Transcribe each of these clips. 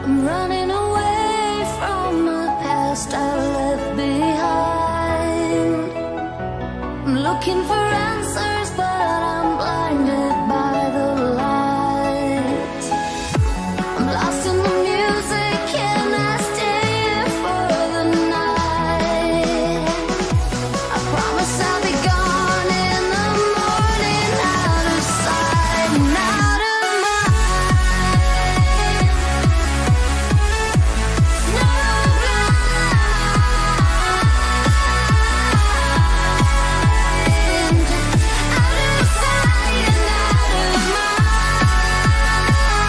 I'm running away from the past I left behind. I'm looking for answers, but I'm blinded by the light. I'm lost in the music, can I stay here for the night? I promise I'll be gone in the morning, out of sight and out of mind. No blind, out of sight and out of mind. No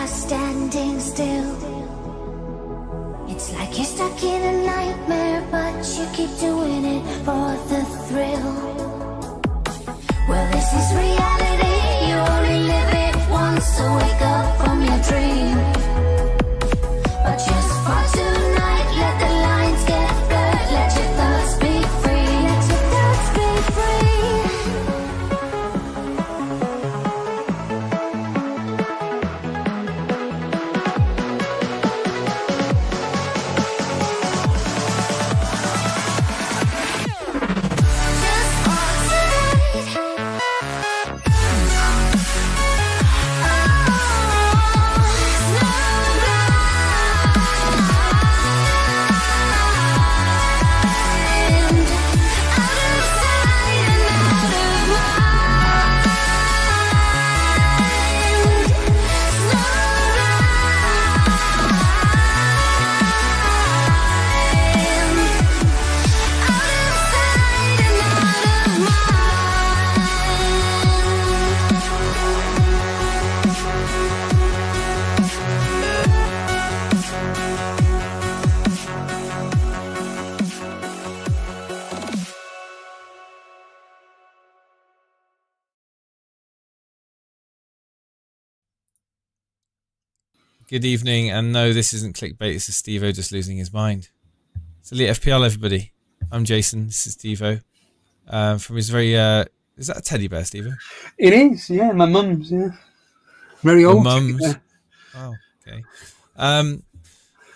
standing still. It's like you're stuck in a nightmare, but you keep doing it for the thrill. Well, this is reality, you only live it once, so wake up from your dream. But just for tonight, let the lines get blurred, let your thoughts be free, let your thoughts be free. Good evening, and no, this isn't clickbait. This is Steve-O just losing his mind. It's Elite FPL, everybody. I'm Jason. This is Steve-O. From his very... is that a teddy bear, Steve-O? It is, yeah. My mum's, yeah. Very old. Mum's. Oh, okay.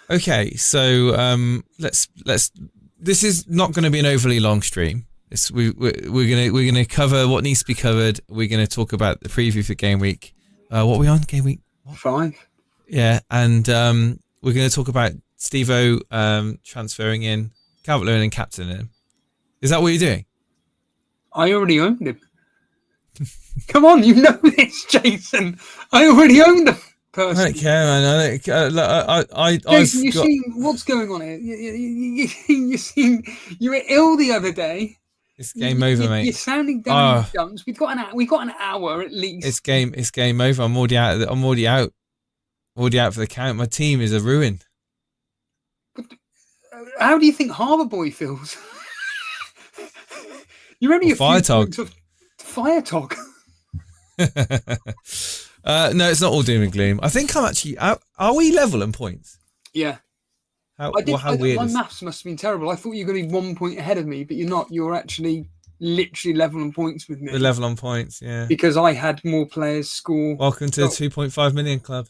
Okay, so let's. This is not going to be an overly long stream. We're gonna cover what needs to be covered. We're gonna talk about the preview for game week. What are we on? Game week 5. Yeah, and we're going to talk about Steve-O transferring in Calvert, Lewin and captaining him. Is that what you're doing? I already owned him. Come on, you know this, Jason. I already owned the person. I don't care, man. Jason, you see what's going on here? You were ill the other day. It's game over, mate. You're sounding down in the dumps. We've got an hour at least. It's game over. I'm already out. Already out for the count. My team is a ruin. How do you think Harbour Boy feels? You're only a Fire Tog. Fire Tog. No, it's not all doom and gloom. I think I'm actually. Are we level in points? Yeah. How I did. how weird My is maths must have been terrible. I thought you were going to be 1 point ahead of me, but you're not. You're actually literally level on points with me. the level on points? Yeah. Because I had more players score. Welcome to the 2.5 million club.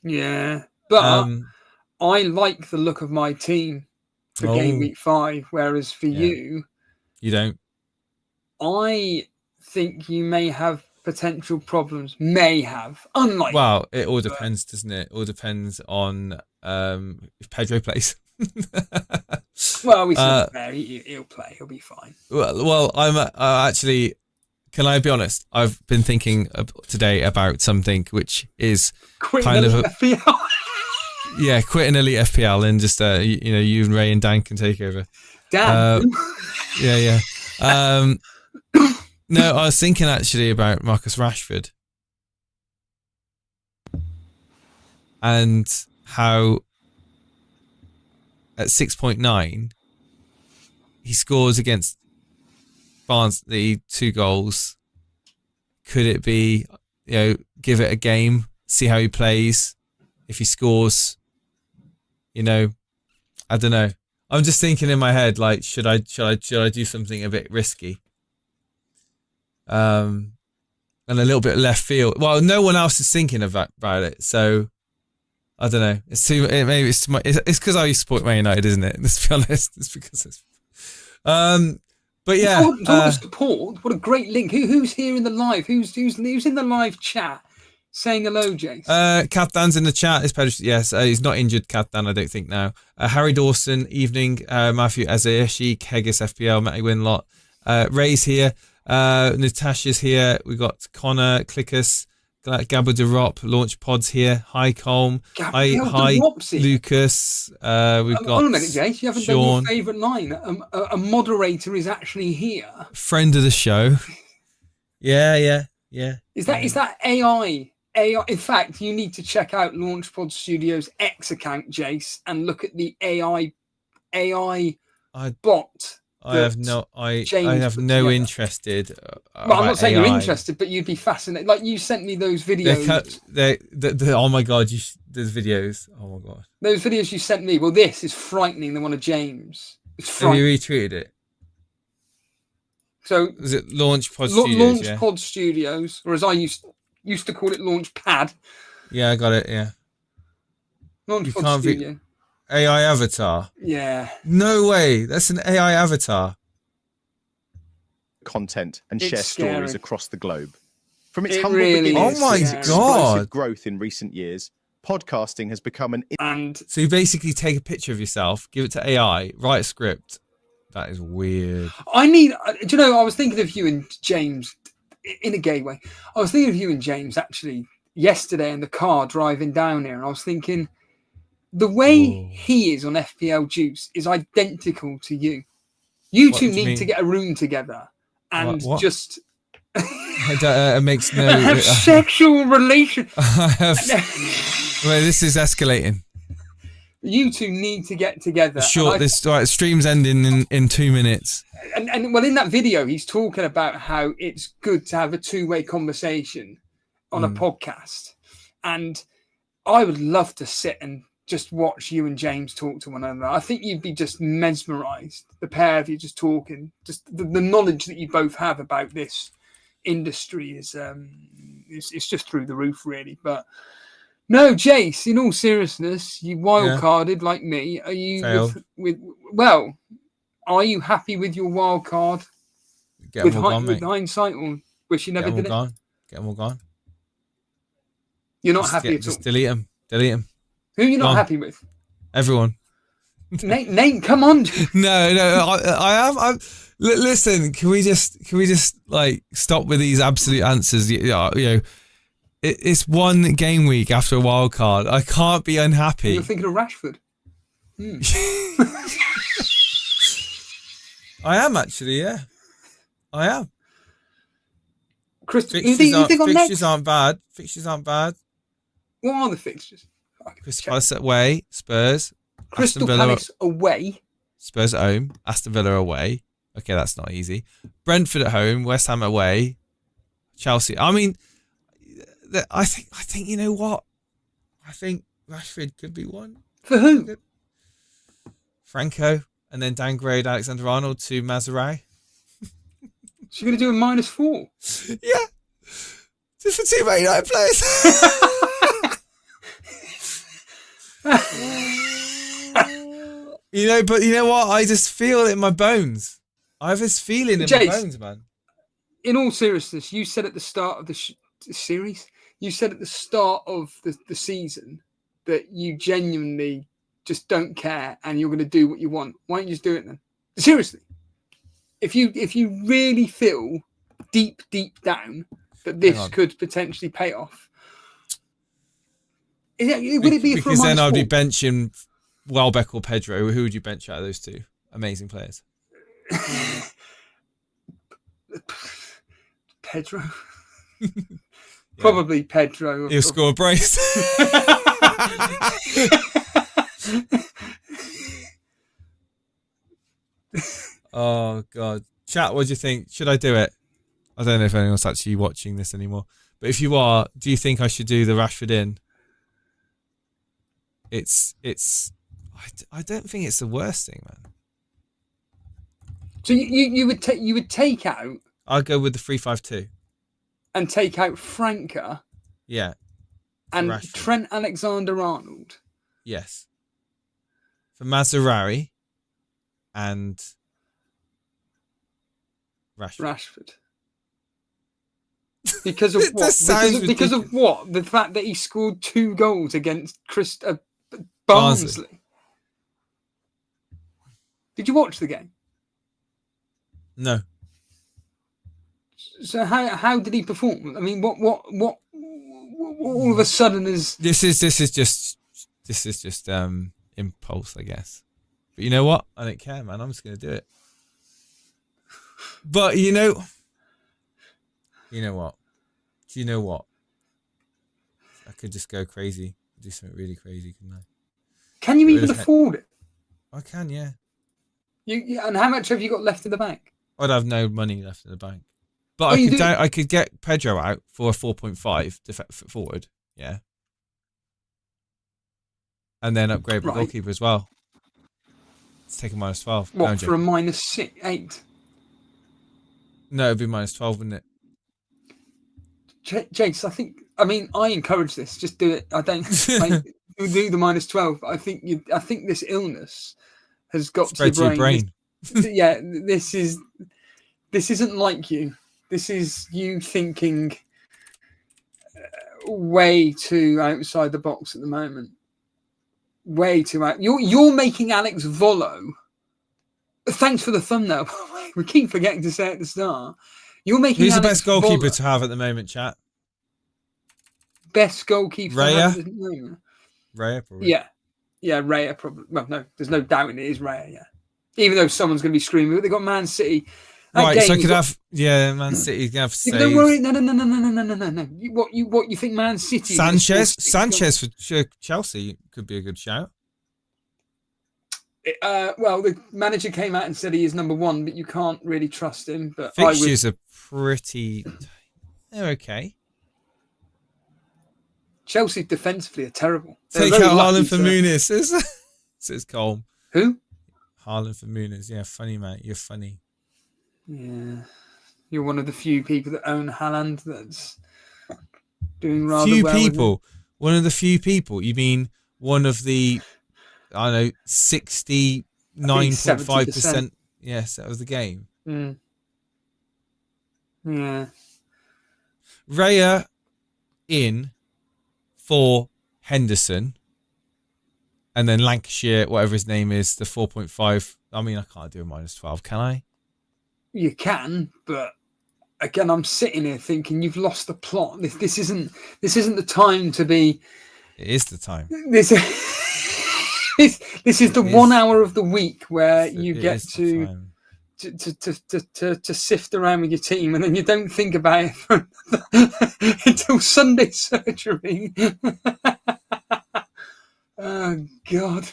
Yeah, but I like the look of my team for game week 5, whereas for you don't. I think you may have potential problems. May have, unlikely. Well, it all depends, doesn't it? It all depends on if Pedro plays. Well, we said he'll play. He'll be fine. Well, I'm actually. Can I be honest? I've been thinking today about something which is Quitting kind of FPL. Yeah, quitting Elite FPL and just you and Ray and Dan can take over. Dan. Yeah. No, I was thinking actually about Marcus Rashford and how at 6.9 he scores against Barnsley 2 goals. Could it be, give it a game, see how he plays, if he scores, I don't know. I'm just thinking in my head, like, should I do something a bit risky? And a little bit left field. Well, no one else is thinking about it, so I don't know. It's because I support Man United, isn't it? Let's be honest. It's because it's. But yeah, talking of support, what a great link. Who's here in the live? Who's in the live chat saying hello, Jace? Kathan's in the chat. Yes, he's not injured, Kathan, I don't think now. Harry Dawson, evening. Matthew Azayeshi, Kegis FPL, Matty Winlot. Ray's here. Natasha's here. We got Connor, Clickus, Gabba de Rop, Launch Pods here. Hi, Colm. Hi, Lucas. We've got. Hold on a minute, Jace. You haven't Sean. done your favourite line. A moderator is actually here. Friend of the show. Yeah. Is that AI? In fact, you need to check out Launchpod Studios X account, Jace, and look at the AI bot. I have no interest. I'm not saying you're interested, but you'd be fascinated. Like, you sent me those videos. Oh my god, there's videos. Oh my god, those videos you sent me. Well, this is frightening. The one of James. Have you retweeted it? So is it Launchpod Studios? Launchpod Studios, or as I used to call it, Launchpad. Yeah, I got it. Yeah. Launchpod Studio. AI avatar. Yeah. No way. That's an AI avatar. Content and share stories across the globe. From its humble beginnings to its explosive growth in recent years, podcasting has become So you basically take a picture of yourself, give it to AI, write a script. That is weird. I was thinking of you and James in a gay way. I was thinking of you and James actually yesterday in the car driving down here, and I was thinking, the way he is on FPL Juice is identical to you. You two need to get a room together and just it makes no have sexual relations. This is escalating. You two need to get together. Stream's ending in 2 minutes. And well, in that video, he's talking about how it's good to have a two-way conversation on a podcast. And I would love to sit and just watch you and James talk to one another. I think you'd be just mesmerized, the pair of you just talking. Just the knowledge that you both have about this industry is it's just through the roof, really. But no, Jace, in all seriousness, you wild-carded like me. Are you are you happy with your wild card? With hindsight, or wish you never did it? Get them all gone. You're not happy at all? Just delete them. Who are you not happy with? Everyone. Nate, come on. No, I am. Listen, can we just like stop with these absolute answers? It's one game week after a wild card. I can't be unhappy. You're thinking of Rashford. I am actually, yeah. I am. Chris, fixtures aren't bad. Fixtures aren't bad. What are the fixtures? Crystal Palace away, Spurs. Crystal Palace away. Spurs at home, Aston Villa away. Okay, that's not easy. Brentford at home, West Ham away, Chelsea. I mean, I think you know what? I think Rashford could be one. For who? Franco, and then downgrade Alexander-Arnold to Mazurai. So you're going to do a -4? Yeah. Just for 2 Man United players. But you know what? I just feel it in my bones. I have this feeling in my bones, man. In all seriousness, you said at the start of the series, you said at the start of the season that you genuinely just don't care and you're going to do what you want. Why don't you just do it then? Seriously. If you really feel deep down that this could potentially pay off, would it be because then I'd be -4? benching Welbeck or Pedro. Who would you bench out of those two amazing players? Pedro. Probably Pedro. He'll score a brace. Oh God, chat. What do you think? Should I do it? I don't know if anyone's actually watching this anymore. But if you are, do you think I should do the Rashford in? I don't think it's the worst thing, man. So you would take out. I'll go with the 3-5-2 and take out Franca. Yeah. And Rashford. Trent Alexander-Arnold. Yes. For Maserati and Rashford. Because of what? Because of what? The fact that he scored 2 goals against Barnsley. Did you watch the game? No. So how did he perform? I mean, what all of a sudden is this is just impulse, I guess. But you know what? I don't care, man. I'm just gonna do it. But you know what? Do you know what? I could just go crazy, do something really crazy, couldn't I? Can you even afford it? I can, yeah. And how much have you got left in the bank? I'd have no money left in the bank. But I could get Pedro out for a 4.5 forward, yeah. And then upgrade my goalkeeper as well. Let's take a -12. What, for a -8? No, it'd be -12, wouldn't it? Jace, I encourage this. Just do it. I don't do the -12. I think this illness has got spread to your brain. This isn't like you. This is you thinking way too outside the box at the moment. Way too out. You're making Alex Volo. Thanks for the thumbnail. We keep forgetting to say at the start. You're making. Who's Alex the best goalkeeper Volo to have at the moment, chat? Best goalkeeper. Raya. Raya, probably. Yeah, Raya probably. Well, no, there's no doubt it is Raya. Yeah, even though someone's going to be screaming, but they got Man City. Right, so I could have Man City. Have saves. Don't worry, no. What you think? Man City? Sanchez for Chelsea could be a good shout. Well, the manager came out and said he is number 1, but you can't really trust him. But fixtures are pretty. They're okay. Chelsea defensively are terrible. Take out Haaland for Muniz, says Cole. Who? Haaland for Muniz. Yeah, funny, mate. You're funny. Yeah. You're one of the few people that own Haaland that's doing rather well. Few people. One of the few people. You mean one of the, I don't know, 69.5%. Yes, that was the game. Mm. Yeah. Raya in for Henderson, and then Lancashire, whatever his name is, the 4.5. I mean, I can't do a -12, can I? You can, but again, I'm sitting here thinking you've lost the plot. This isn't the time to be. It is the time. This is the 1 hour of the week where you get to sift around with your team, and then you don't think about it until Sunday surgery. Oh God!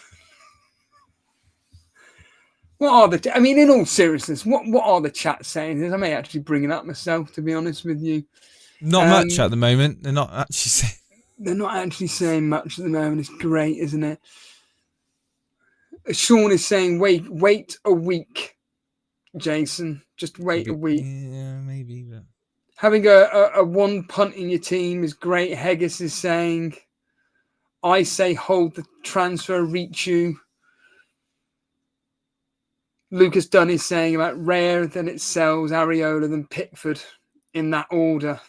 What are the? I mean, in all seriousness, what are the chat saying? I may actually bring it up myself, to be honest with you. Not much at the moment. They're not actually saying. They're not actually saying much at the moment. It's great, isn't it? Sean is saying, wait a week, Jason. Just wait a week. Yeah, maybe. But... Having a one punt in your team is great. Heggis is saying, I say hold the transfer, reach you. Lucas Dunn is saying about Rare, then it sells, Areola, then Pickford in that order.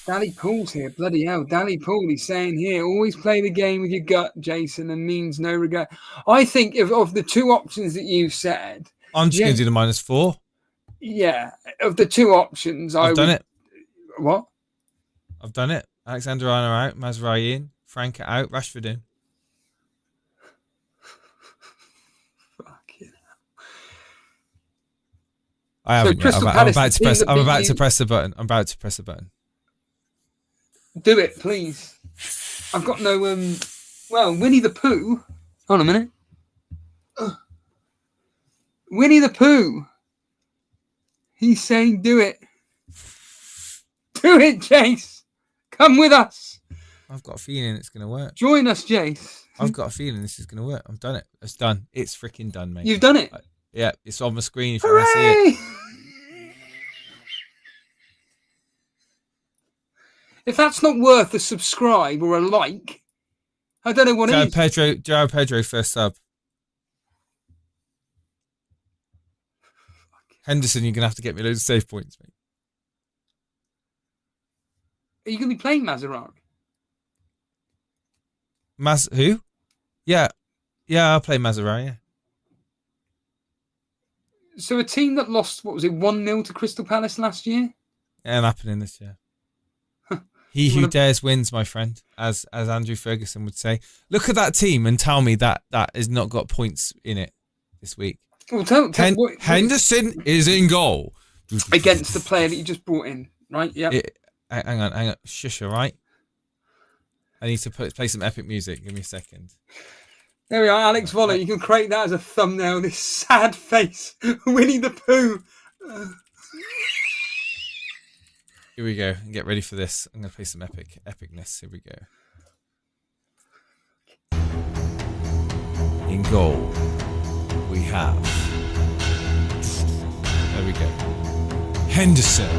Dally Pool's here. Bloody hell. Dally Pool, he's saying here, always play the game with your gut, Jason, and means no regret. I think of the two options that you've said. I'm just going to do the -4. Yeah. Of the two options, I've done it. What? I've done it. Alexander Arnold out, Mazraoui in, Frank out, Rashford in. I haven't yet. I'm about to press. I'm about to press the button. I'm about to press the button. Do it, please. I've got no. Well, Winnie the Pooh. Hold on a minute. Winnie the Pooh. He's saying, "Do it. Do it, Jace. Come with us." I've got a feeling it's going to work. Join us, Jace. I've got a feeling this is going to work. I've done it. It's done. It's freaking done, mate. You've done it. Yeah, it's on the screen if you want to see it. If that's not worth a subscribe or a like, I don't know what it is. Joao Pedro first sub. Henderson, you're going to have to get me loads of save points, mate. Are you going to be playing Mazarani? Who? Yeah. Yeah, I'll play Mazarani, yeah. So a team that lost, what was it, 1-0 to Crystal Palace last year? And happening this year. He who dares wins, my friend, as Andrew Ferguson would say. Look at that team and tell me that has not got points in it this week. Well, Henderson is in goal. Against the player that you just brought in, right? Yeah. Hang on. Shush, all right? I need to play some epic music. Give me a second. There we are, Alex Voller. You can create that as a thumbnail. This sad face, Winnie the Pooh. Here we go. Get ready for this. I'm going to play some epicness. Here we go. In goal, we have. There we go. Henderson,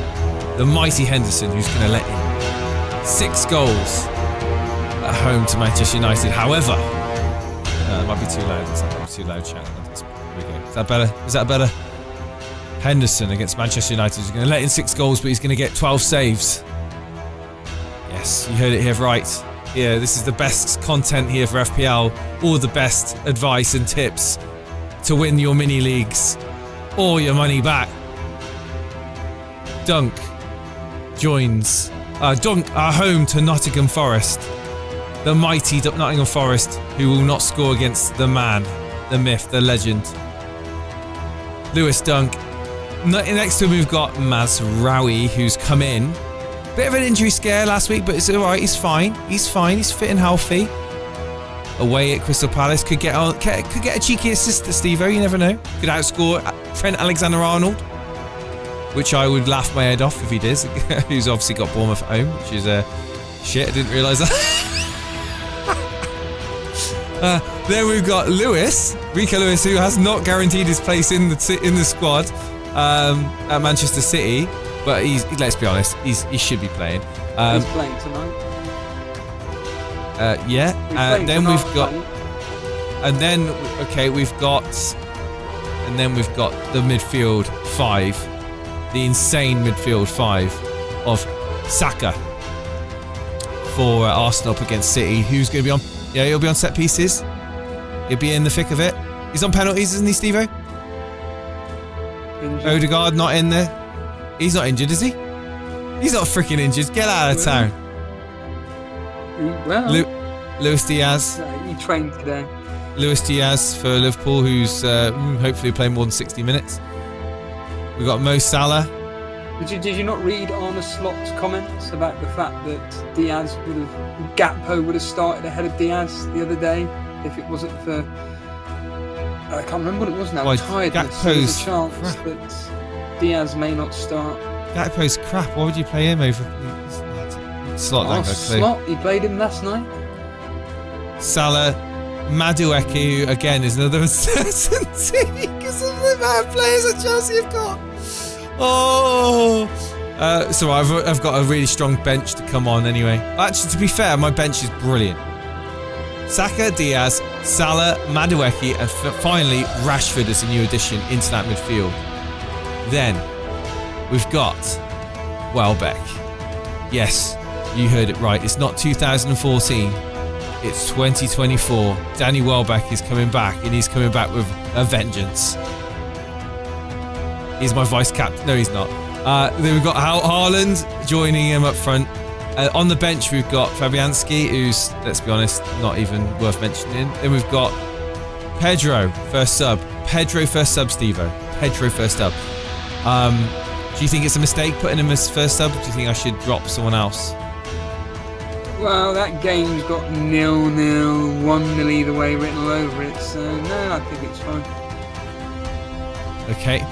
the mighty Henderson, who's going to let in 6 goals at home to Manchester United. However, it might be too loud. It's not too loud. Chat. Here we go. Is that better? Is that better? Henderson against Manchester United. He's going to let in 6 goals, but he's going to get 12 saves. Yes, you heard it here right. Yeah, this is the best content here for FPL. All the best advice and tips to win your mini leagues or your money back. Dunk joins. Dunk are home to Nottingham Forest. The mighty Nottingham Forest, who will not score against the man, the myth, the legend. Lewis Dunk. Next to him we've got Mazraoui, who's come in. Bit of an injury scare last week, but it's alright, he's fine. He's fine, he's fit and healthy. Away at Crystal Palace, could get a cheeky assist to Steve-O, you never know. Could outscore Trent Alexander-Arnold, which I would laugh my head off if he did. Who's obviously got Bournemouth at home, which is shit, I didn't realise that. Then we've got Rico Lewis, who has not guaranteed his place in the squad at Manchester City, but let's be honest, he should be playing. He's playing tonight. We've got the midfield 5, the insane midfield 5 of Saka for Arsenal up against City. Who's going to be on? Yeah, he'll be on set pieces. He'll be in the thick of it. He's on penalties, isn't he, Steve-O? Odegaard not in there. He's not injured, is he? He's not freaking injured. Get out of town. Well, Luis Diaz. He trained today. Luis Diaz for Liverpool, who's hopefully playing more than 60 minutes. We've got Mo Salah. Did you not read Arne Slot's comments about the fact that Gakpo would have started ahead of Diaz the other day if it wasn't for, I can't remember what it was now, tiredness. There's a chance that Diaz may not start. Gakpo's crap. Why would you play him over Slot? Slot, he played him last night. Salah, Madueke, who again is another uncertainty because of the amount of players that Chelsea have got. Oh, so I've got a really strong bench to come on anyway. Actually, to be fair, my bench is brilliant. Saka, Diaz, Salah, Madueke, and finally Rashford as a new addition into that midfield. Then we've got Welbeck. Yes, you heard it right. It's not 2014. It's 2024. Danny Welbeck is coming back, and he's coming back with a vengeance. He's my vice captain. No, he's not. Then we've got Haaland joining him up front. On the bench, we've got Fabianski, who's, let's be honest, not even worth mentioning. Then we've got Pedro, first sub. Pedro, first sub, Steve-O. Pedro, first sub. Do you think it's a mistake putting him as first sub? Or do you think I should drop someone else? Well, that game's got 0-0, 1-0 either way written all over it, so no, I think it's fine. Okay.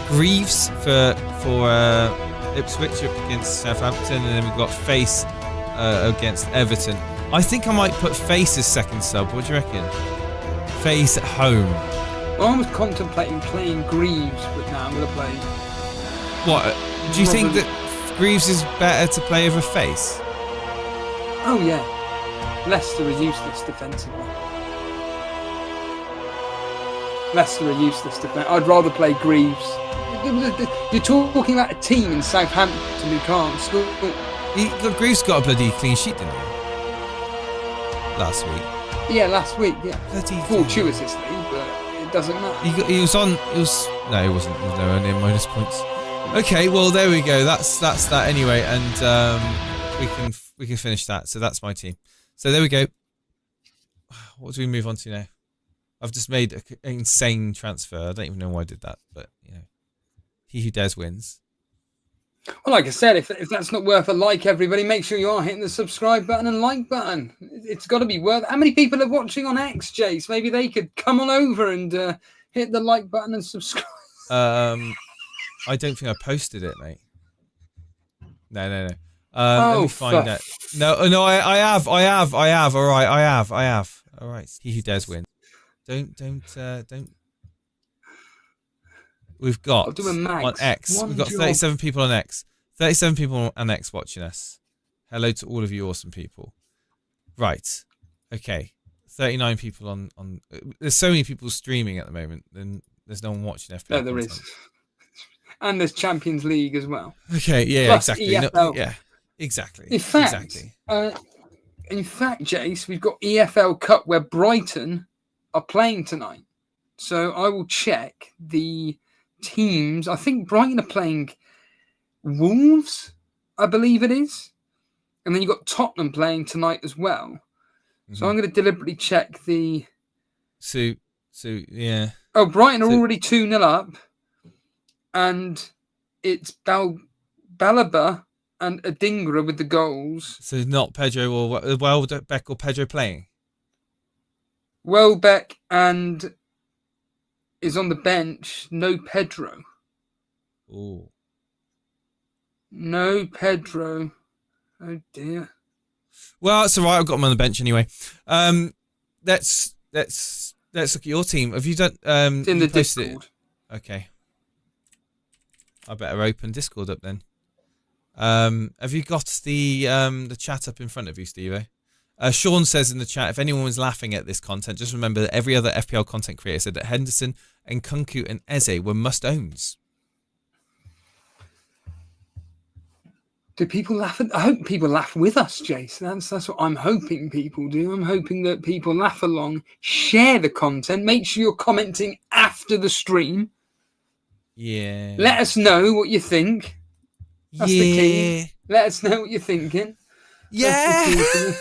Greaves for Ipswich up against Southampton, and then we've got Face against Everton. I think I might put Face as second sub. What do you reckon? Face at home. Well, I was contemplating playing Greaves, but now I'm going to play... What? Do you think that Greaves is better to play over Face? Oh, yeah. Leicester is useless defensively. I'd rather play Greaves. You're talking about a team in Southampton who can't score. Greaves got a bloody clean sheet, didn't he? Last week. Yeah, last week, yeah. Bloody fortuitously, but it doesn't matter. He was on. It was no, he wasn't. There was nowhere near bonus points. Okay, well there we go. That's that anyway, and we can finish that. So that's my team. So there we go. What do we move on to now? I've just made an insane transfer. I don't even know why I did that, but you know, he who dares wins. Well, like I said, if that's not worth a like, everybody, make sure you are hitting the subscribe button and like button. It's got to be worth. How many people are watching on X, Jace? Maybe they could come on over and hit the like button and subscribe. I don't think I posted it, mate. No. Let me find it. No, I have. All right, I have. All right, he who dares win. Don't. We've got on X. We've got 37 people on X. 37 people on X watching us. Hello to all of you awesome people. Right. Okay. 39 people on. There's so many people streaming at the moment, and there's no one watching FPL. No, there is. And there's Champions League as well. Okay. Yeah. Plus exactly. EFL. Yeah. Exactly. In fact, Jace, we've got EFL Cup where Brighton are playing tonight. So I will check the teams. I think Brighton are playing Wolves, I believe it is. And then you've got Tottenham playing tonight as well. Mm-hmm. So I'm going to deliberately check the... So yeah. Oh, Brighton are already 2-0 up. And it's Balaba and Adingra with the goals. So not Pedro or Welbeck or Pedro playing? Welbeck and is on the bench. No Pedro. Oh. No Pedro. Oh dear. Well, it's all right. I've got him on the bench anyway. Let's look at your team. Have you done? It's in the Discord. Okay. I better open Discord up then. Have you got the chat up in front of you, Steve? Sean says in the chat, if anyone was laughing at this content, just remember that every other FPL content creator said that Henderson and Kunku and Eze were must-owns. Do people laugh? I hope people laugh with us, Jace. That's what I'm hoping people do. I'm hoping that people laugh along, share the content, make sure you're commenting after the stream. Yeah. Let us know what you think. That's the key. Let us know what you're thinking. Yeah.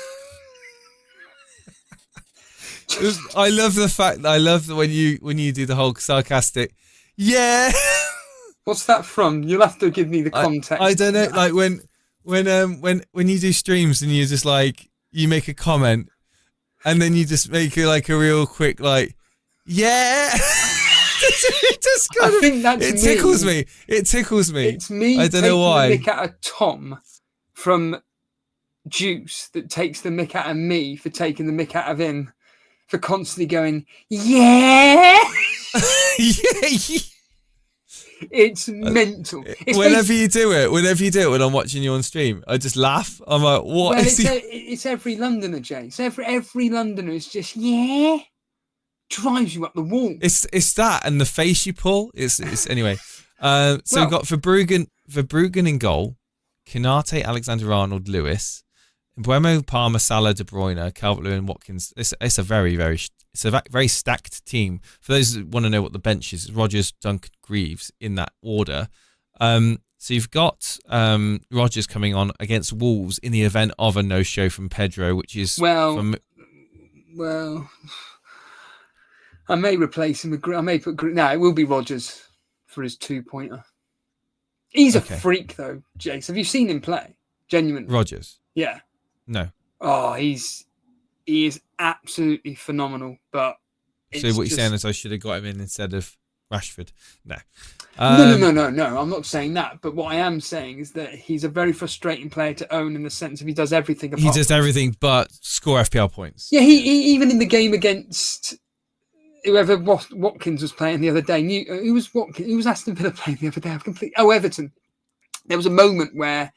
I love the fact that I love when you do the whole sarcastic. Yeah. What's that from? You'll have to give me the context. I don't know. Like when you do streams and you just like you make a comment and then you just make it like a real quick like yeah. It tickles me. It tickles me. It's me. I don't know why. Taking the mick out of Tom from Juice that takes the mick out of me for taking the mick out of him for constantly going, yeah. Yeah. It's mental. It's Whenever you do it, when I'm watching you on stream, I just laugh. I'm like, what well, is it's every Londoner, Jay. It's every Londoner is just, yeah. Drives you up the wall. It's that and the face you pull. It's anyway. So we've got Verbruggen in goal, Konate, Alexander-Arnold, Lewis, Mbeumo, Palmer, Salah, De Bruyne, Calvert-Lewin, Watkins. It's a very stacked team. For those that want to know what the bench is, Rodgers, Dunk, Greaves in that order. So you've got Rodgers coming on against Wolves in the event of a no-show from Pedro, which is well. I may replace him with. I may put. No, it will be Rodgers for his 2-pointer. He's a freak, though, Jace. Have you seen him play? Genuinely, Rodgers. Yeah. No. Oh, he is absolutely phenomenal. But so what you're saying is I should have got him in instead of Rashford? No. No. I'm not saying that. But what I am saying is that he's a very frustrating player to own in the sense of he does everything. He does everything but score FPL points. Yeah, he even in the game against whoever Watkins was playing the other day. Who was Watkins? Who was Aston Villa playing the other day? Everton. There was a moment where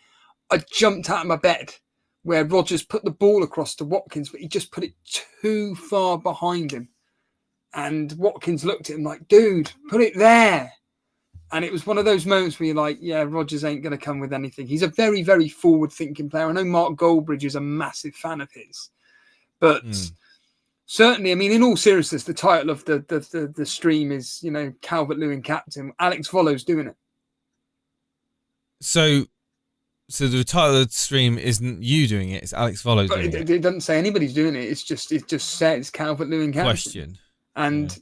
I jumped out of my bed where Rodgers put the ball across to Watkins, but he just put it too far behind him. And Watkins looked at him like, dude, put it there. And it was one of those moments where you're like, yeah, Rodgers ain't going to come with anything. He's a very, very forward-thinking player. I know Mark Goldbridge is a massive fan of his. But certainly, I mean, in all seriousness, the title of the stream is, Calvert-Lewin captain. Alex Volo's doing it. So the title of the stream isn't you doing it; it's Alex Volo doing it. It doesn't say anybody's doing it. It just says Calvert-Lewin captain. Question. And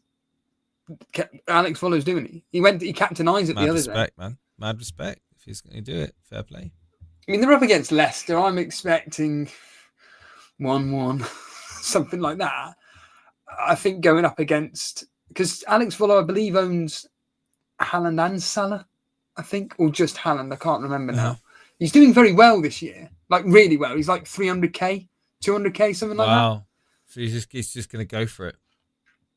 Alex Volo's doing it. He captained Isaac the other day. Mad respect, man. Mad respect. If he's going to do it, fair play. I mean, they're up against Leicester. I'm expecting 1-1, something like that. I think going up against, because Alex Volo, I believe, owns Haaland and Salah, I think, or just Haaland. I can't remember now. He's doing very well this year, like really well. He's like 300k, 200k, something like that. Wow. So he's just going to go for it.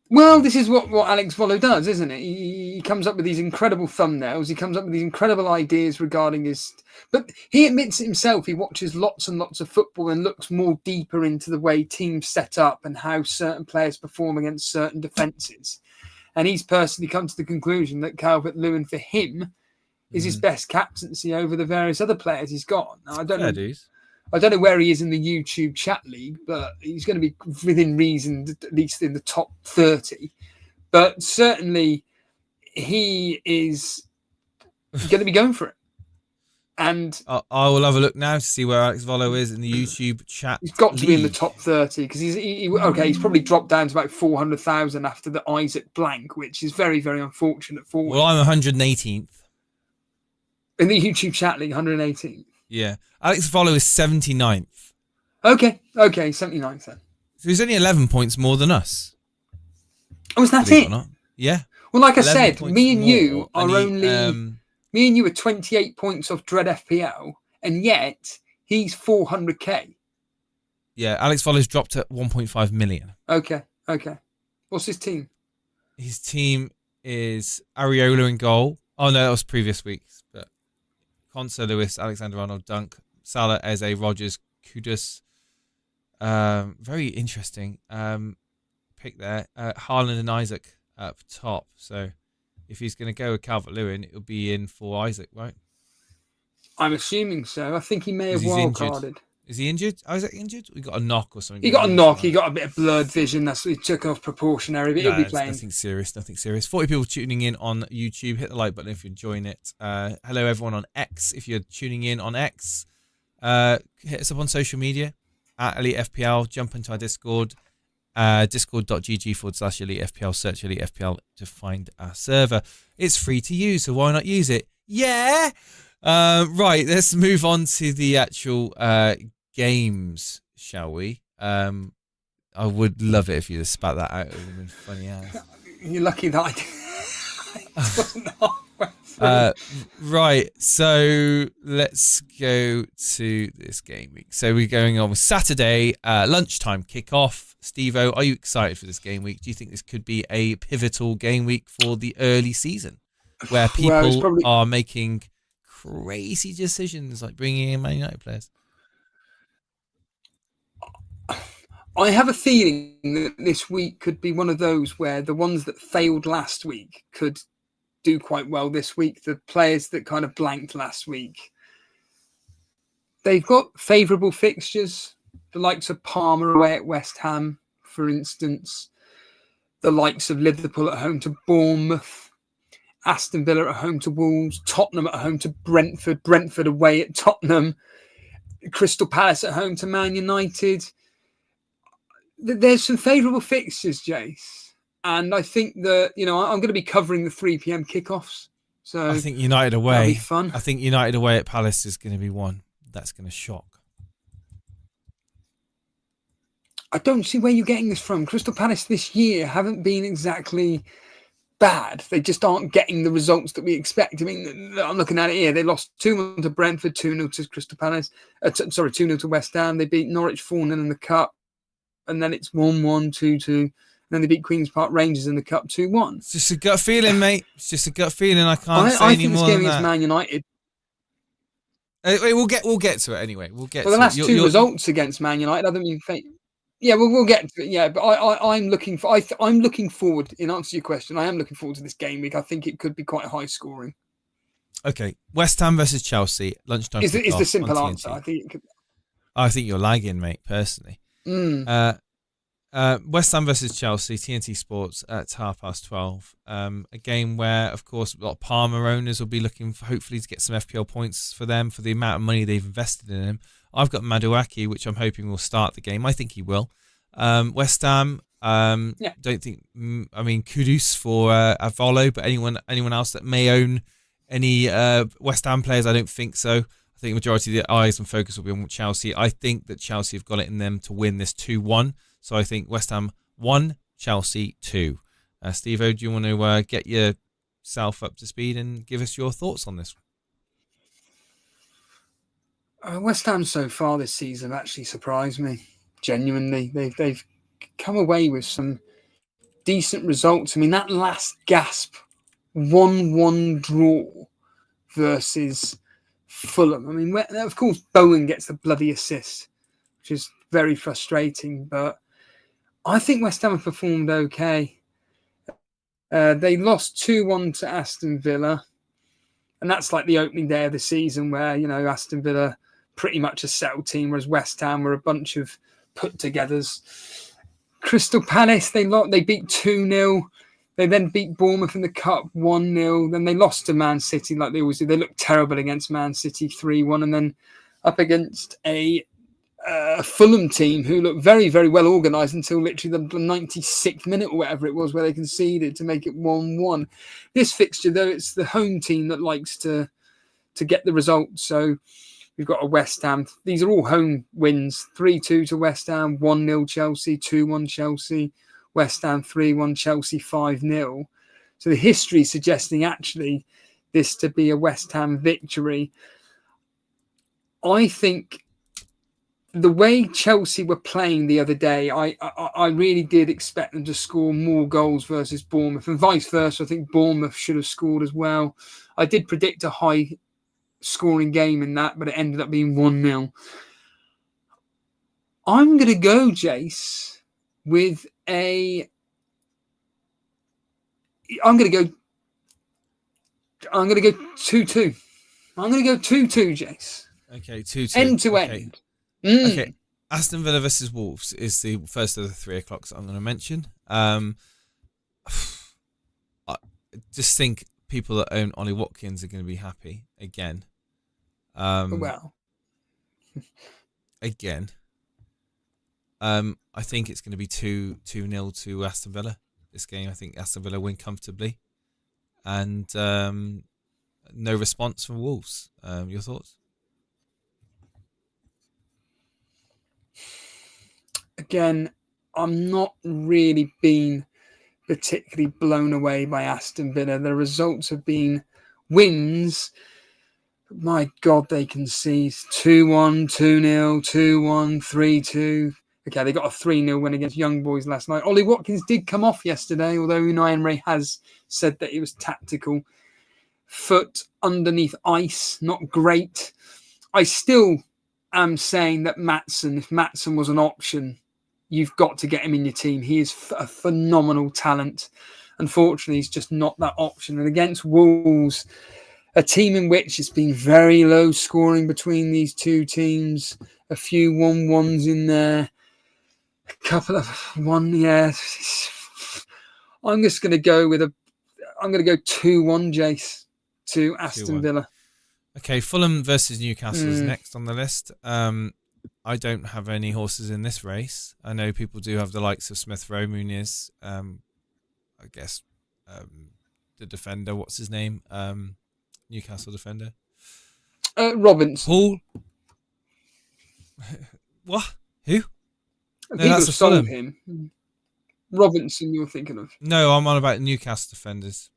Well, this is what Alex Volo does, isn't it? He comes up with these incredible thumbnails. He comes up with these incredible ideas regarding his... But he admits it himself. He watches lots and lots of football and looks more deeper into the way teams set up and how certain players perform against certain defences. And he's personally come to the conclusion that Calvert-Lewin, for him, is his best captaincy over the various other players he's got. Now, I don't know where he is in the YouTube chat league, but he's going to be within reason, at least in the top 30. But certainly he is going to be going for it. And I will have a look now to see where Alex Volo is in the YouTube chat. He's got to be in the top 30 because he's probably dropped down to about 400,000 after the Isaac blank, which is very, very unfortunate for him. Well, I'm 118th. In the YouTube chat league, 118th. Yeah. Alex Volo is 79th. Okay, 79th then. So he's only 11 points more than us. Oh, is that it? Yeah. Well, like I said, me and you are me and you are 28 points off Dread FPL, and yet he's 400k. Yeah, Alex Volo's dropped at 1.5 million. Okay. What's his team? His team is Areola in goal. Oh, no, that was previous week's. But Conser, Lewis, Alexander-Arnold, Dunk, Salah, Eze, Rodgers, Kudus. Very interesting pick there. Haaland and Isaac up top. So if he's going to go with Calvert-Lewin, it'll be in for Isaac, right? I'm assuming so. I think he may have wildcarded. Is he injured? Isaac injured? He got a knock or something. He got a knock. He got a bit of blurred vision. That's what he took off proportion area. But he'll be playing. Nothing serious. 40 people tuning in on YouTube. Hit the like button if you're enjoying it. Hello, everyone on X. If you're tuning in on X, hit us up on social media at Elite FPL. Jump into our Discord. Discord.gg/Elite FPL. Search Elite FPL to find our server. It's free to use, so why not use it? Yeah! Right, let's move on to the actual games, shall we? I would love it if you just spat that out. It would have been funny as. You're lucky that I wasn't on. Right, so let's go to this game week. So we're going on with Saturday, lunchtime kickoff. Steve-O, are you excited for this game week? Do you think this could be a pivotal game week for the early season where people are making crazy decisions like bringing in Man United players? I have a feeling that this week could be one of those where the ones that failed last week could do quite well this week. The players that kind of blanked last week, they've got favourable fixtures. The likes of Palmer away at West Ham, for instance. The likes of Liverpool at home to Bournemouth. Aston Villa at home to Wolves. Tottenham at home to Brentford. Brentford away at Tottenham. Crystal Palace at home to Man United. There's some favourable fixtures, Jace. And I think that, I'm going to be covering the 3 p.m. kickoffs. So I think United away. That'll be fun. I think United away at Palace is going to be one that's going to shock. I don't see where you're getting this from. Crystal Palace this year haven't been exactly bad. They just aren't getting the results that we expect. I mean, I'm looking at it here. They lost 2-1 to Brentford, 2-0 to Crystal Palace. 2-0 to West Ham. They beat Norwich 4-0 in the Cup. And then it's 1-1, 2-2. And then they beat Queen's Park Rangers in the Cup 2-1. It's just a gut feeling, mate. It's just a gut feeling. I can't say I any think more this game than against that. Man United. We'll get to it anyway. We'll get to the last it. two results against Man United haven't been fake. Yeah, we'll get to it. Yeah, but I'm looking for. I'm looking forward. In answer to your question, I am looking forward to this game week. I think it could be quite high scoring. Okay, West Ham versus Chelsea lunchtime. Is the simple on answer? TNT. I think. It could... I think you're lagging, mate. Personally. West Ham versus Chelsea, TNT Sports at 12:30. A game where, of course, a lot of Palmer owners will be looking for, hopefully, to get some FPL points for them for the amount of money they've invested in him. I've got Maduaki, which I'm hoping will start the game. I think he will. West Ham, don't think. I mean, kudos for Avolo, but anyone else that may own any West Ham players, I don't think so. I think the majority of the eyes and focus will be on Chelsea. I think that Chelsea have got it in them to win this 2-1. So I think West Ham 1, Chelsea 2. Steve-O, do you want to get yourself up to speed and give us your thoughts on this one? West Ham so far this season have actually surprised me. Genuinely, they've come away with some decent results. I mean, that last gasp 1-1 draw versus Fulham. I mean, of course, Bowen gets the bloody assist, which is very frustrating. But I think West Ham have performed okay. They lost 2-1 to Aston Villa. And that's like the opening day of the season where, Aston Villa pretty much a settled team, whereas West Ham were a bunch of put-togethers. Crystal Palace, they beat 2-0. They then beat Bournemouth in the Cup 1-0. Then they lost to Man City like they always do. They looked terrible against Man City 3-1. And then up against a Fulham team who looked very, very well organised until literally the 96th minute or whatever it was where they conceded to make it 1-1. This fixture, though, it's the home team that likes to get the result. So we've got a West Ham. These are all home wins. 3-2 to West Ham, 1-0 Chelsea, 2-1 Chelsea, West Ham 3-1, Chelsea 5-0. So the history suggesting actually this to be a West Ham victory. I think the way Chelsea were playing the other day, I really did expect them to score more goals versus Bournemouth, and vice versa. I think Bournemouth should have scored as well. I did predict a high scoring game in that, but it ended up being 1-0. I'm going to go, Jace, with I'm going to go 2-2. I'm going to go 2-2, Jace. Okay, 2-2. End to okay. end. Okay, Aston Villa versus Wolves is the first of the 3 o'clocks I'm going to mention. I just think people that own Ollie Watkins are going to be happy again. Well, again. I think it's going to be 2-0 to Aston Villa. This game, I think Aston Villa win comfortably, and no response from Wolves. Your thoughts? Again, I'm not really been particularly blown away by Aston Villa. The results have been wins, my God, they concede 2-1, 2-0, 2-1, 3-2. Okay, they got a 3-0 win against Young Boys last night. Ollie Watkins did come off yesterday, although Unai Emery has said that it was tactical. Foot underneath ice, not great. I still am saying that Maatsen, if Maatsen was an option, you've got to get him in your team. He is a phenomenal talent. Unfortunately, he's just not that option. And against Wolves, a team in which it's been very low scoring between these two teams, a few 1-1s in there, a couple of 1, yeah. I'm just going to go with I'm going to go 2-1, Jace, to Aston 2-1. Villa. Okay, Fulham versus Newcastle is next on the list. I don't have any horses in this race. I know people do have the likes of Smith Rowe, Muniz, I guess the defender, what's his name? Newcastle defender. Robinson. Paul. What? Who? No, People that's have a sold Fulham. him. Robinson, you're thinking of. No, I'm on about Newcastle defenders.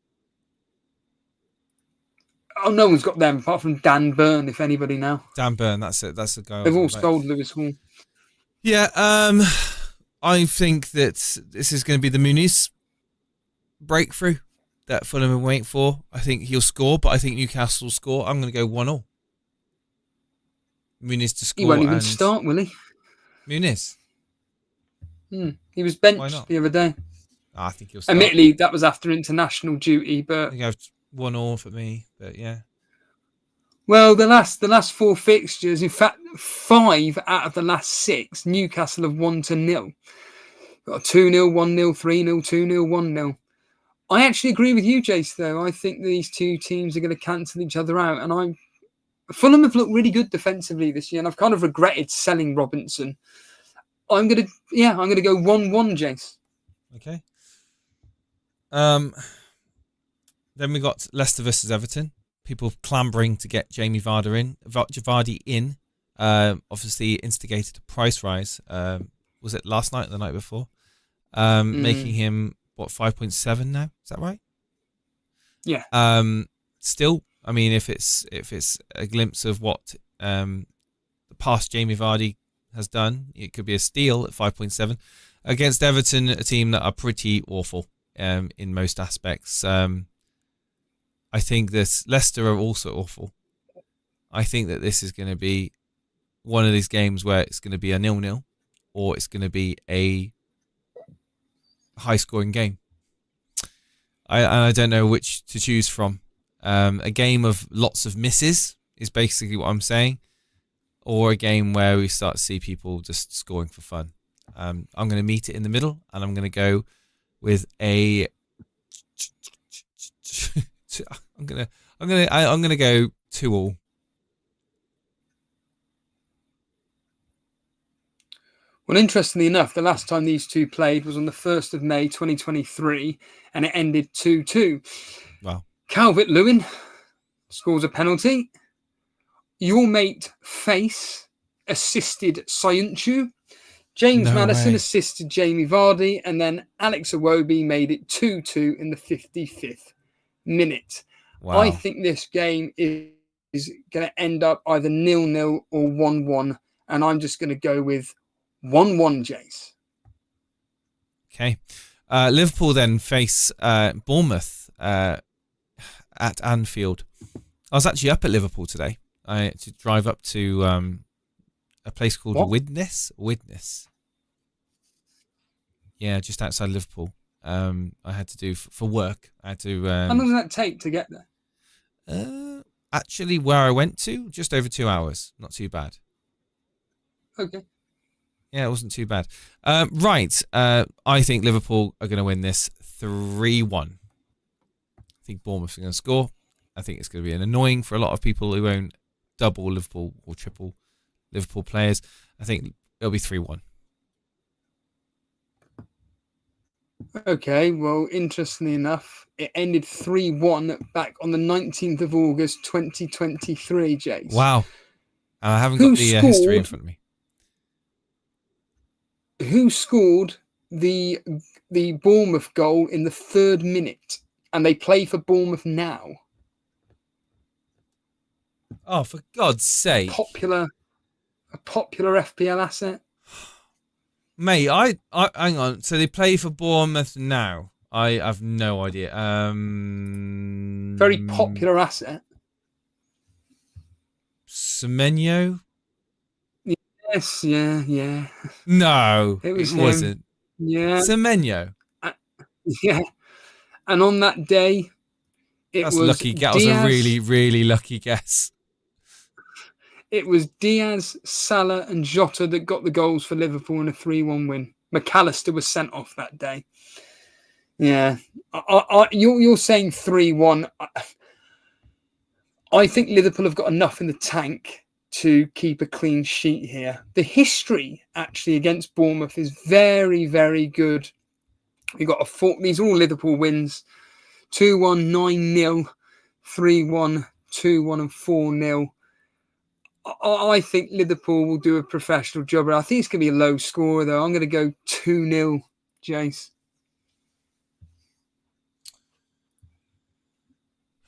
Oh, no one's got them apart from Dan Burn, if anybody now. Dan Burn, that's it. That's the guy. They've all sold Lewis Hall. Yeah, I think that this is going to be the Muniz breakthrough that Fulham are waiting for. I think he'll score, but I think Newcastle will score. I'm going to go 1-1. Muniz to score. He won't even start, will he? Muniz? He was benched the other day. Oh, I think he'll start. Admittedly, that was after international duty, but I think I have 1-1 for me, but yeah. Well, the last 4 fixtures, in fact, 5 out of the last 6, Newcastle have won to 0. Got a 2-0, 1-0, 3-0, 2-0, 1-0. I actually agree with you, Jace, though. I think these two teams are going to cancel each other out. And Fulham have looked really good defensively this year, and I've kind of regretted selling Robinson. I'm going to go 1-1, Jace. Okay. Then we got Leicester versus Everton. People clambering to get Jamie Vardy in. Obviously instigated a price rise. Was it last night or the night before? Making him 5.7 now? Is that right? Yeah. Still, I mean, if it's a glimpse of what the past Jamie Vardy has done, it could be a steal at 5.7 against Everton, a team that are pretty awful in most aspects. I think that Leicester are also awful. I think that this is going to be one of these games where it's going to be a 0-0 or it's going to be a high-scoring game. I don't know which to choose from. A game of lots of misses is basically what I'm saying, or a game where we start to see people just scoring for fun. I'm going to meet it in the middle, and I'm going to go with a. I'm gonna go 2-2. Well, interestingly enough, the last time these two played was on the 1st of May 2023, and it ended 2-2. Wow. Calvert Lewin scores a penalty. Your mate Face assisted Soyuncu. James Maddison assisted Jamie Vardy, and then Alex Iwobi made it 2-2 in the 55th minute. Wow. I think this game is going to end up either 0-0 or 1-1, and I'm just going to go with 1-1, Jace. Okay. Liverpool then face Bournemouth at Anfield. I was actually up at Liverpool today. I had to drive up to a place called Widnes. Yeah, just outside Liverpool. I had to do for work. I had to. How long does that take to get there? Actually, where I went to, just over 2 hours. Not too bad. Okay. Yeah, it wasn't too bad. Right. I think Liverpool are going to win this 3-1. I think Bournemouth are going to score. I think it's going to be annoying for a lot of people who own double Liverpool or triple Liverpool players. I think it'll be 3-1. Okay, well, interestingly enough, it ended 3-1 back on the 19th of August, 2023, Jace. Wow. I haven't got the history in front of me. Who scored the Bournemouth goal in the 3rd minute? And they play for Bournemouth now. Oh, for God's sake. A popular FPL asset. Mate, I hang on. So they play for Bournemouth now. I have no idea. Very popular asset. Semenyo? Yes, yeah. No, It was him. wasn't. Yeah. Semenyo. Yeah. And on that day, That's was lucky. That Diaz, was a really, really lucky guess. It was Diaz, Salah, and Jota that got the goals for Liverpool in a 3-1 win. McAllister was sent off that day. Yeah. You're saying 3-1. I think Liverpool have got enough in the tank to keep a clean sheet here. The history, actually, against Bournemouth is very, very good. We got these are all Liverpool wins. 2-1, 9-0, 3-1, 2-1, and 4-0. I think Liverpool will do a professional job. I think it's going to be a low score, though. I'm going to go 2-0, Jace.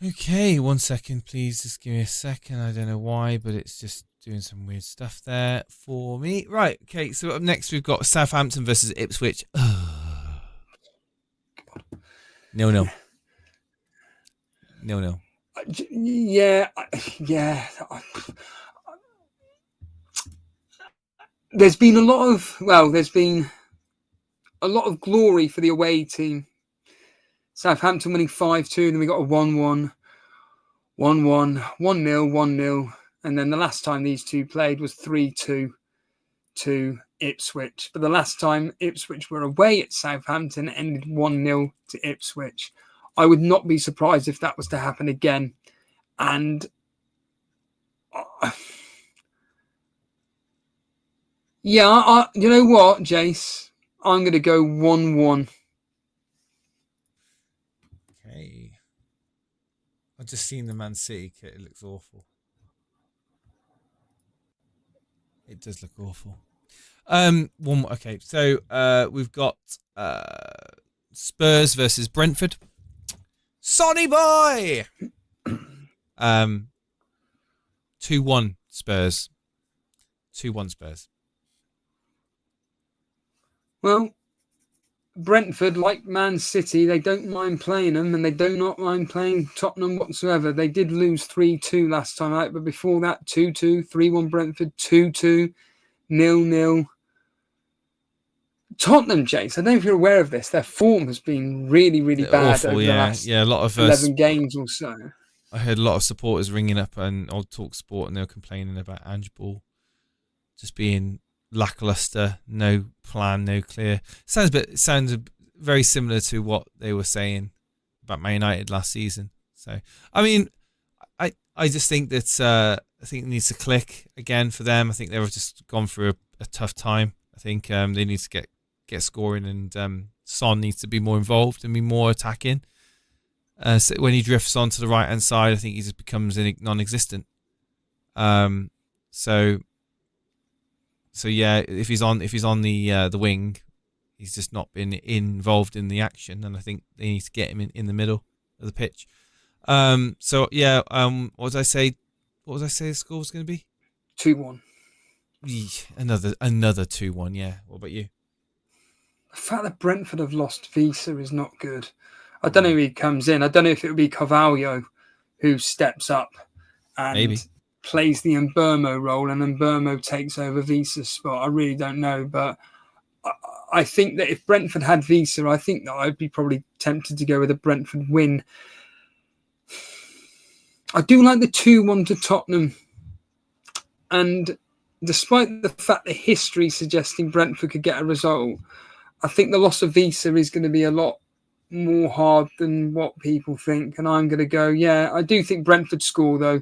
Okay, 1 second, please. Just give me a second. I don't know why, but it's just doing some weird stuff there for me. Right, okay, so up next we've got Southampton versus Ipswich. 0-0. 0-0. Yeah. There's been a lot of glory for the away team. Southampton winning 5-2, then we got a 1-1, 1-1, 1-0, 1-0, and then the last time these two played was 3-2 to Ipswich. But the last time Ipswich were away at Southampton, it ended 1-0 to Ipswich. I would not be surprised if that was to happen again. And you know what, Jace? I'm going to go 1-1. Okay. I've just seen the Man City kit. It looks awful. It does look awful. Okay, so we've got Spurs versus Brentford. Sonny boy! 2-1 Spurs. 2-1 Spurs. Well, Brentford, like Man City, they don't mind playing them, and they do not mind playing Tottenham whatsoever. They did lose 3-2 last time out, but before that, 2-2, 3-1 Brentford, 2-2, 0-0. Tottenham, James, I don't know if you're aware of this. Their form has been really, really bad awful, over the last a lot of 11 games or so. I heard a lot of supporters ringing up on Old Talk Sport, and they were complaining about Ange Ball just being lackluster, no plan, no clear. Sounds very similar to what they were saying about Man United last season. So, I mean, I just think that I think it needs to click again for them. I think they've just gone through a tough time. I think they need to get scoring, and Son needs to be more involved and be more attacking. So when he drifts onto the right hand side, I think he just becomes non-existent. So yeah, if he's on the wing, he's just not been involved in the action, and I think they need to get him in the middle of the pitch. So yeah, what did I say? What was I say the score was going to be? 2-1. Another 2-1. Yeah. What about you? The fact that Brentford have lost Visa is not good. I don't know who he comes in. I don't know if it would be Carvalho who steps up and plays the Mbermo role, and Mbermo takes over Visa's spot. I really don't know, but I think that if Brentford had Visa, I think that I'd be probably tempted to go with a Brentford win. I do like the 2-1 to Tottenham, and despite the fact that history suggesting Brentford could get a result, I think the loss of Visa is going to be a lot more hard than what people think. And I'm going to go, I do think Brentford score, though.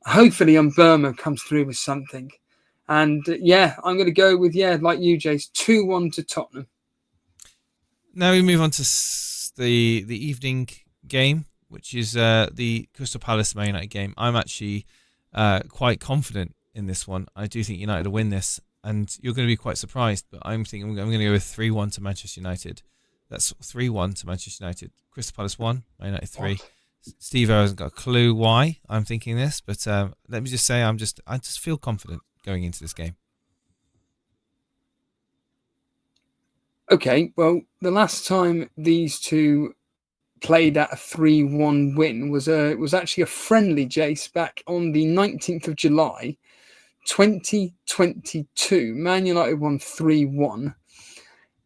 Hopefully Mbermo comes through with something. And I'm going to go with, like you, Jace, 2-1 to Tottenham. Now we move on to the evening game, which is the Crystal Palace Man United game. I'm actually quite confident in this one. I do think United will win this, and you're going to be quite surprised, but I'm going to go with 3-1 to Manchester United. That's 3-1 to Manchester United. Crystal Palace 1, Man United 3. Steve hasn't got a clue why I'm thinking this, but let me just say I just feel confident going into this game. Okay, well, the last time these two played at a 3-1 win was actually a friendly, Jace, back on the 19th of July, 2022. Man United won 3-1.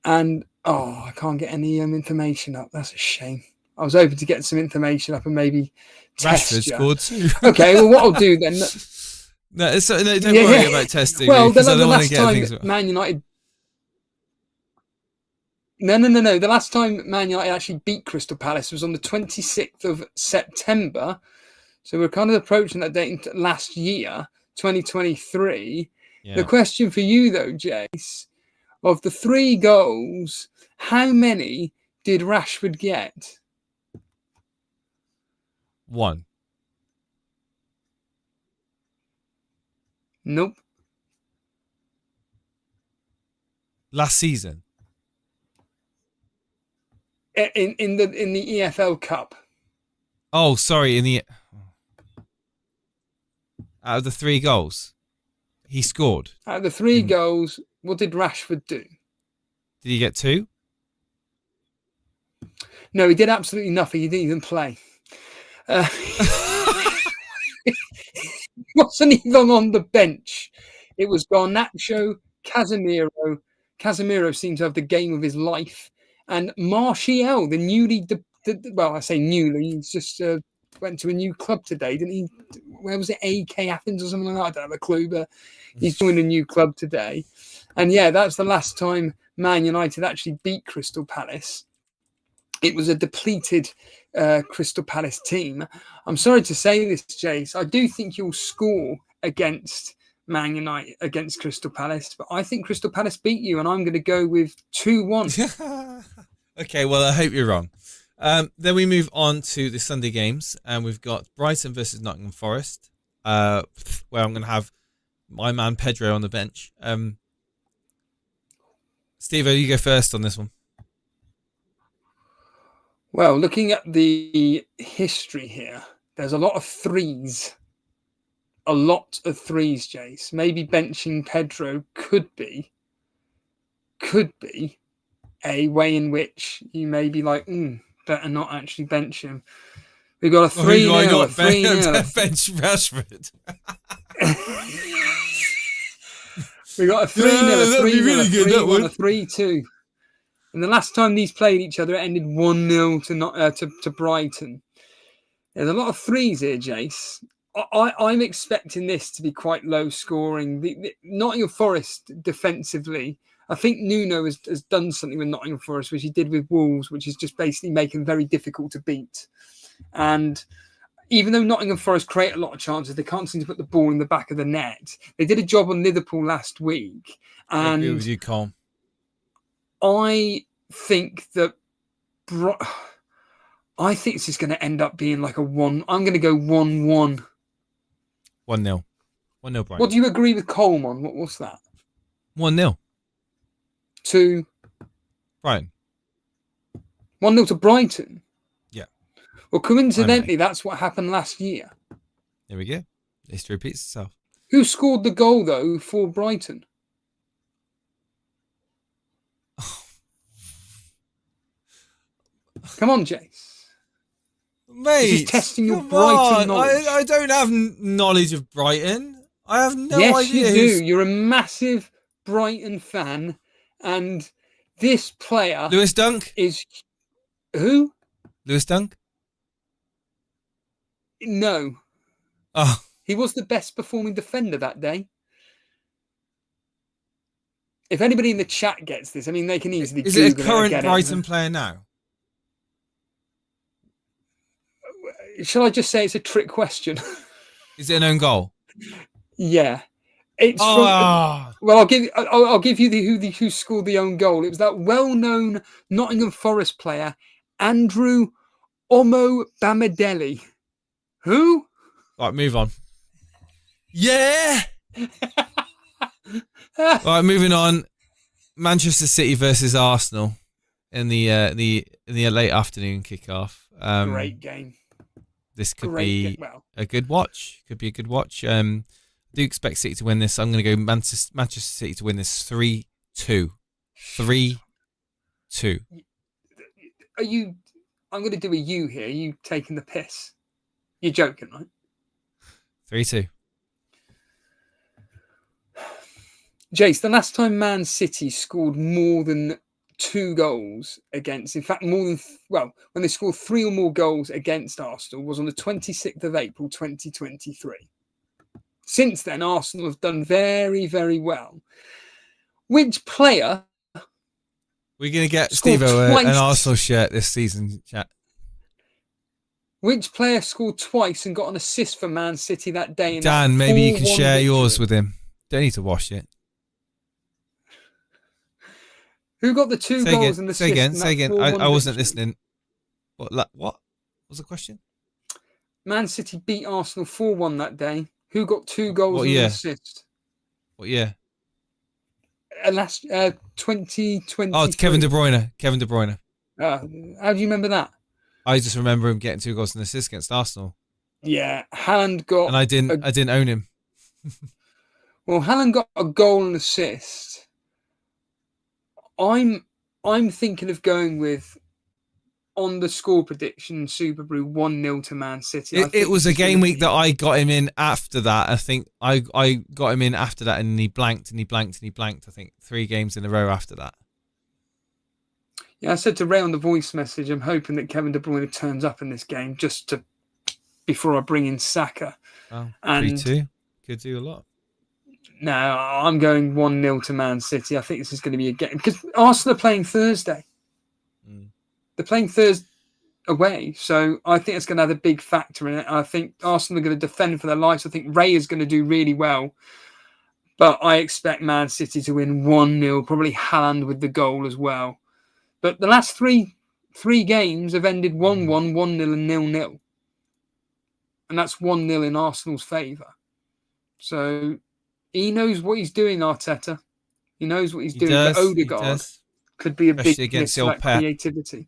And, I can't get any information up. That's a shame. I was hoping to get some information up and maybe test Rashford you. scored 2. Okay, well, what I'll do then... No, don't worry about testing. Well, because I the don't want last to get time things. Man United... No. The last time Man United actually beat Crystal Palace was on the 26th of September. So we're kind of approaching that date last year, 2023. Yeah. The question for you, though, Jace, of the 3 goals, how many did Rashford get? 1. Nope. Last season. In the EFL Cup. Oh, sorry. Out of the 3 goals, he scored. Out of the 3 goals, what did Rashford do? Did he get 2? No, he did absolutely nothing. He didn't even play. He wasn't even on the bench. It was Garnacho, Casemiro. Casemiro seemed to have the game of his life. And Martial, the newly... well, I say newly. He's just went to a new club today, didn't he? Where was it? AK Athens or something like that? I don't have a clue, but he's joined a new club today. And yeah, that's the last time Man United actually beat Crystal Palace. It was a depleted Crystal Palace team. I'm sorry to say this, Jace. I do think you'll score against Man United, against Crystal Palace, but I think Crystal Palace beat you, and I'm going to go with 2-1. Okay, well, I hope you're wrong. Then we move on to the Sunday games, and we've got Brighton versus Nottingham Forest, where I'm going to have my man Pedro on the bench. Steve, you go first on this one. Well, looking at the history here, there's a lot of threes. A lot of threes, Jace. Maybe benching Pedro could be a way in which you may be like, better not actually bench him. We've got a 3-0, a 3-0. Bench Rashford. We got a 3-0, a 3-0, a 3-2. And the last time these played each other, it ended 1-0 to Brighton. There's a lot of threes here, Jace. I'm expecting this to be quite low scoring. The Nottingham Forest defensively, I think Nuno has done something with Nottingham Forest, which he did with Wolves, which is just basically making them very difficult to beat. And even though Nottingham Forest create a lot of chances, they can't seem to put the ball in the back of the net. They did a job on Liverpool last week. And I agree with you, Cole. I think that I think this is going to end up being like a 1. I'm going to go 1-1. 1-0. 1-0 Brighton. What do you agree with Coleman? What's that? 1-0. To Brighton. 1-0 to Brighton. Yeah. Well, coincidentally, that's what happened last year. There we go. History repeats itself. Who scored the goal, though, for Brighton? Come on, Jace. Mate, this is testing your come Brighton on. knowledge. I don't have knowledge of Brighton. I have no yes, idea. Yes, you do. You're a massive Brighton fan, and this player... Lewis Dunk? Is... Who? Lewis Dunk? No. Oh. He was the best performing defender that day. If anybody in the chat gets this, I mean, they can easily Is Google it a current it Brighton player now? Shall I just say it's a trick question? Is it an own goal? Yeah. It's from, well, I'll give you who scored the own goal. It was that well-known Nottingham Forest player, Andrew Omo Bamadelli. Who? Right, move on. Yeah. Right, moving on. Manchester City versus Arsenal in the late afternoon kickoff. Great game. this could be well, a good watch. Could be a good watch. I do expect City to win this. I'm going to go Manchester City to win this 3-2. 3-2. Are you? I'm going to do a you here. Are you taking the piss? You're joking, right? 3-2. Jace, the last time Man City scored more than 2 goals against, in fact, more than, when they scored 3 or more goals against Arsenal was on the 26th of April, 2023. Since then, Arsenal have done very, very well. Which player... We're going to get Steve-O an Arsenal shirt this season, chat. Which player scored twice and got an assist for Man City that day? Dan, maybe you can share yours with him. Don't need to wash it. Who got the 2 goals and the assist? Say again. I wasn't listening. What was the question? Man City beat Arsenal 4-1 that day. Who got 2 goals and an assist? What year? Last 2020. Oh, it's Kevin De Bruyne. Kevin De Bruyne. How do you remember that? I just remember him getting 2 goals and an assist against Arsenal. Yeah, Haaland got. And I didn't own him. Well, Haaland got a goal and assist. I'm thinking of going with, on the score prediction, Super Brew 1-0 to Man City. It was a game week that I got him in after that. I think I got him in after that, and he blanked and he blanked and he blanked. I think 3 games in a row after that. Yeah, I said to Ray on the voice message, I'm hoping that Kevin De Bruyne turns up in this game before I bring in Saka. Oh, 3-2 could do a lot. No, I'm going 1-0 to Man City. I think this is going to be a game because Arsenal are playing Thursday. They're playing Thursday away, so I think it's going to have a big factor in it. I think Arsenal are going to defend for their lives. I think Ray is going to do really well, but I expect Man City to win 1-0, probably Haaland with the goal as well. But the last three games have ended 1-1, 1-0 and 0-0. And that's 1-0 in Arsenal's favour. So he knows what he's doing, Arteta. He knows what he's doing. But Odegaard could be a big miss for that creativity.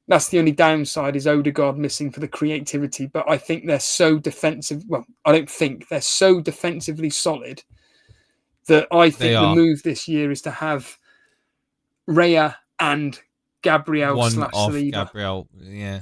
That's the only downside is Odegaard missing for the creativity. But I think they're so defensive. Well, I don't think. They're so defensively solid that I think the move this year is to have Raya and Gabriel / Saliba. Gabriel, yeah.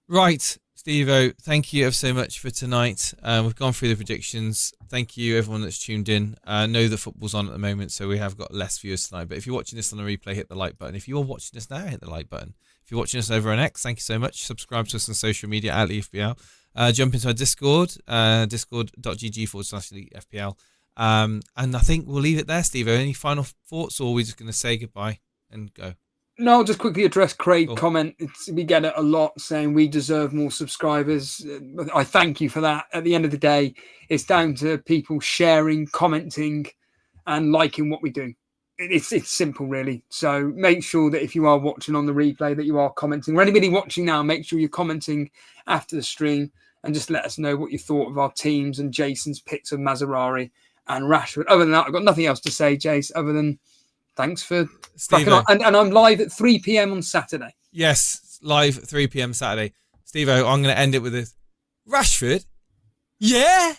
Right, Steve-O, thank you ever so much for tonight. We've gone through the predictions. Thank you, everyone that's tuned in. I know that football's on at the moment, so we have got less viewers tonight. But if you're watching this on a replay, hit the like button. If you're watching this now, hit the like button. If you're watching us over on X, thank you so much. Subscribe to us on social media at Elite FPL. Jump into our Discord, discord.gg/Elite FPL. And I think we'll leave it there, Steve-O. Any final thoughts, or are we just going to say goodbye and go? No, I'll just quickly address Craig's comment. We get it a lot saying we deserve more subscribers. I thank you for that. At the end of the day, it's down to people sharing, commenting, and liking what we do. It's simple, really. So make sure that if you are watching on the replay that you are commenting. Or anybody watching now, make sure you're commenting after the stream and just let us know what you thought of our teams and Jason's picks of Mazarari and Rashford. Other than that, I've got nothing else to say, Jace, other than thanks for sticking on. And I'm live at 3 p.m. on Saturday. Yes, live at 3 p.m. Saturday. Steve-O, I'm going to end it with this. Rashford? Yeah!